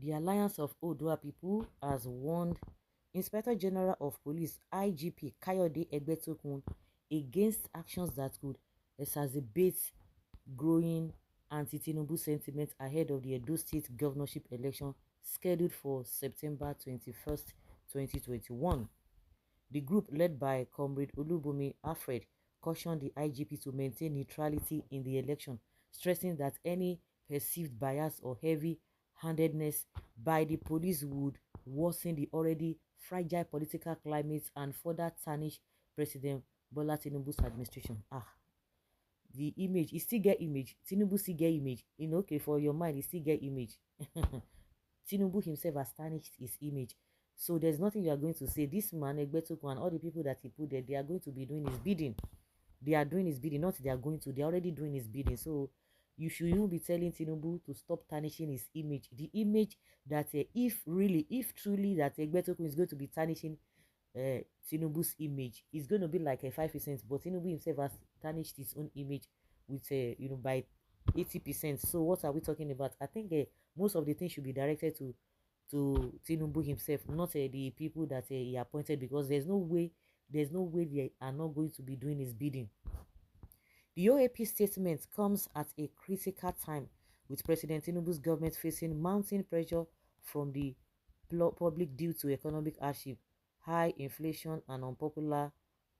The Alliance of Odua People has warned Inspector General of Police IGP Kayode Egbetokun against actions that could exacerbate growing anti-Tinubu sentiment ahead of the Edo State governorship election scheduled for September 21st, 2021. The group, led by Comrade Olubumi Alfred, cautioned the IGP to maintain neutrality in the election, stressing that any perceived bias or heavy-handedness by the police would worsen the already fragile political climate and further tarnish President Bola Tinubu's administration. The image, he still get image. Tinubu still get image. Okay, for your mind, he still get image. Tinubu himself has tarnished his image. So there's nothing you are going to say. This man, Egbetokun, and all the people that he put there, they are going to be doing his bidding. They are doing his bidding, not they are going to. They are already doing his bidding. So you should even be telling Tinubu to stop tarnishing his image. The image that if truly that Egbetokun is going to be tarnishing Tinubu's image, is going to be like a 5%, but Tinubu himself has tarnished his own image with by 80%. So what are we talking about? I think most of the things should be directed to Tinubu himself, not the people that he appointed, because there's no way they are not going to be doing his bidding. The OAP statement comes at a critical time, with President Tinubu's government facing mounting pressure from the public due to economic hardship, high inflation, and unpopular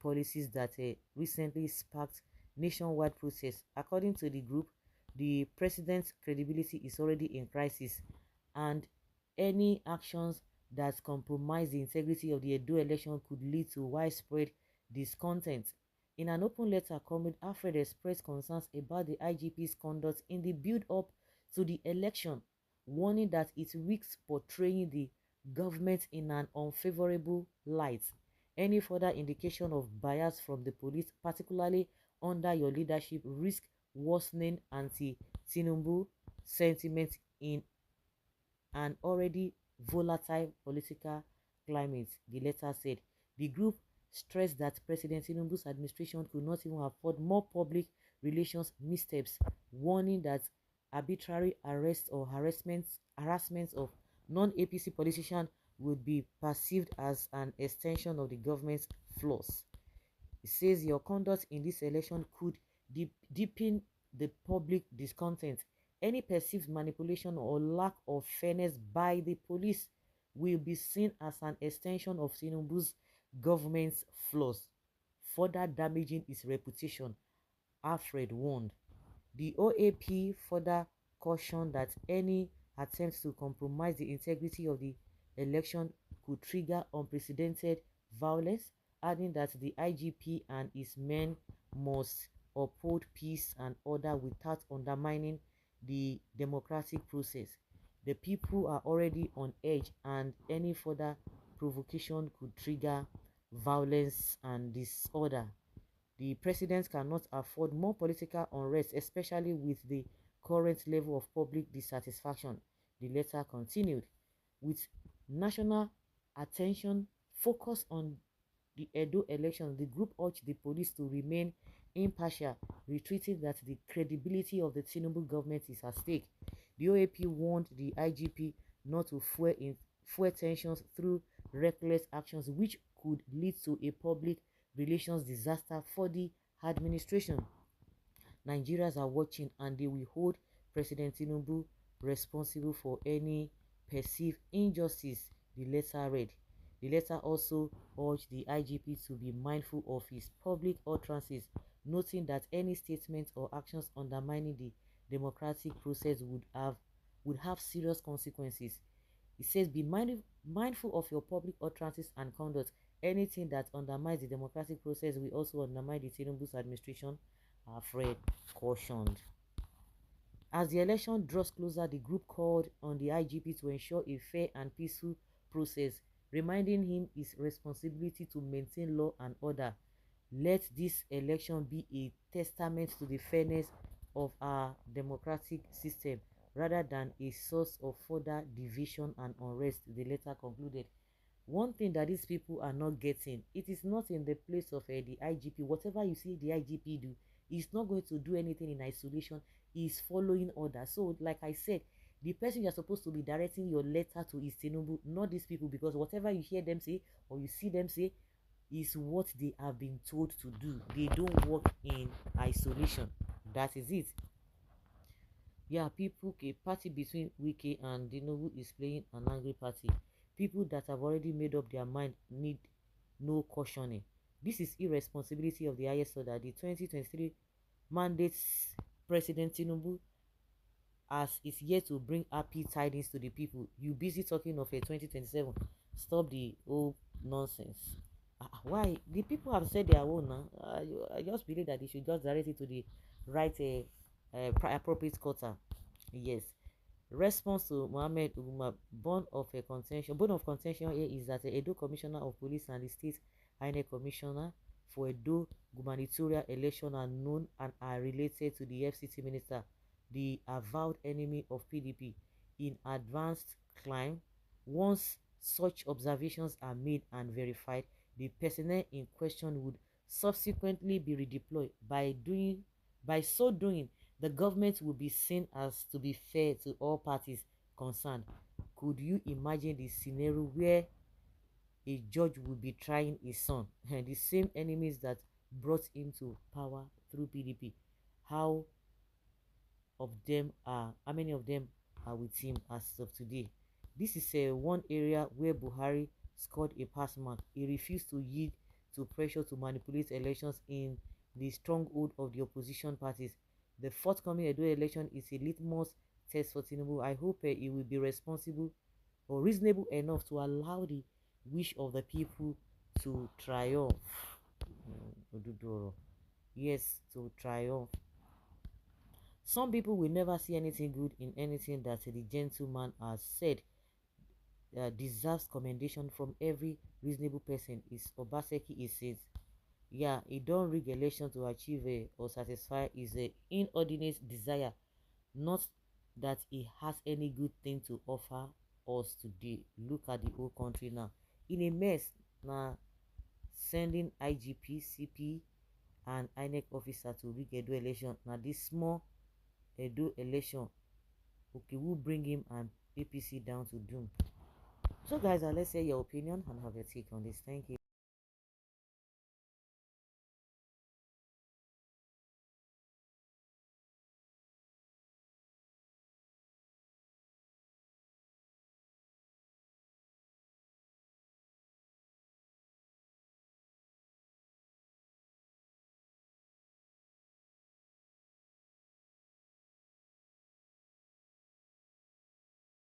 policies that recently sparked nationwide protests. According to the group, the president's credibility is already in crisis, and any actions that compromise the integrity of the Edo election could lead to widespread discontent. In an open letter, Comrade Alfred expressed concerns about the IGP's conduct in the build-up to the election, warning that it risks portraying the government in an unfavorable light. Any further indication of bias from the police, particularly under your leadership, risk worsening anti-Tinubu sentiment in an already volatile political climate, the letter said. The group stressed that President Tinubu's administration could not even afford more public relations missteps, warning that arbitrary arrests or harassment of non-APC politicians would be perceived as an extension of the government's flaws. It says your conduct in this election could deepen the public discontent. Any perceived manipulation or lack of fairness by the police will be seen as an extension of Tinubu's government's flaws, further damaging its reputation, Alfred warned. The OAP further cautioned that any attempts to compromise the integrity of the election could trigger unprecedented violence, adding that the IGP and his men must uphold peace and order without undermining the democratic process. The people are already on edge, and any further provocation could trigger violence and disorder. The president cannot afford more political unrest, especially with the current level of public dissatisfaction. The letter continued. With national attention focused on the Edo election, the group urged the police to remain impartial, retreating that the credibility of the Tinubu government is at stake. The OAP warned the IGP not to fuel tensions through reckless actions, which could lead to a public relations disaster for the administration. Nigerians are watching, and they will hold President Tinubu responsible for any perceived injustice, the letter read. The letter also urged the IGP to be mindful of his public utterances, noting that any statement or actions undermining the democratic process would have serious consequences. It says, be mindful of your public utterances and conduct. Anything that undermines the democratic process will also undermine the Tinubu's administration, Alfred cautioned. As the election draws closer, the group called on the IGP to ensure a fair and peaceful process, reminding him his responsibility to maintain law and order. Let this election be a testament to the fairness of our democratic system, rather than a source of further division and unrest, the letter concluded. One thing that these people are not getting, it is not in the place of the IGP. Whatever you see the IGP do, he's not going to do anything in isolation. He's following orders. So like I said, The person you're supposed to be directing your letter to is Tinubu, not these people, because whatever you hear them say or you see them say is what they have been told to do. They don't work in isolation. That is it. Yeah, people, a party between Wike and Tinubu is playing an angry party. People that have already made up their mind need no cautioning. This is irresponsibility of the highest order. The 2023 mandates President Tinubu as is here to bring happy tidings to the people. You busy talking of a 2027. Stop the old nonsense. Why? The people have said their own now. I just believe that they should just direct it to the right appropriate quarter. Yes. Response to Mohammed Uguma, bone of contention here is that the Edo Commissioner of Police and the State INEC Commissioner for Edo gubernatorial election are known and are related to the FCT Minister, the avowed enemy of PDP, in advanced climb. Once such observations are made and verified, the personnel in question would subsequently be redeployed. By so doing, the government will be seen as to be fair to all parties concerned. Could you imagine the scenario where a judge would be trying his son, and the same enemies that brought him to power through PDP? How many of them are with him as of today? This is one area where Buhari scored a pass mark. He refused to yield to pressure to manipulate elections in the stronghold of the opposition parties. The forthcoming Edo election is a litmus test for Tinubu. I hope he will be responsible or reasonable enough to allow the wish of the people to triumph. Yes, to triumph. Some people will never see anything good in anything that the gentleman has said deserves commendation from every reasonable person. Is Obaseki, he says. Yeah, he don't rig election to achieve or satisfy his inordinate desire, not that he has any good thing to offer us today. Look at the whole country now in a mess. Now sending IGP, CP and INEC officer to rig Edo election. Now this small Edo election, okay, we'll bring him and APC down to doom. So guys, let's hear your opinion and have your take on this. Thank you.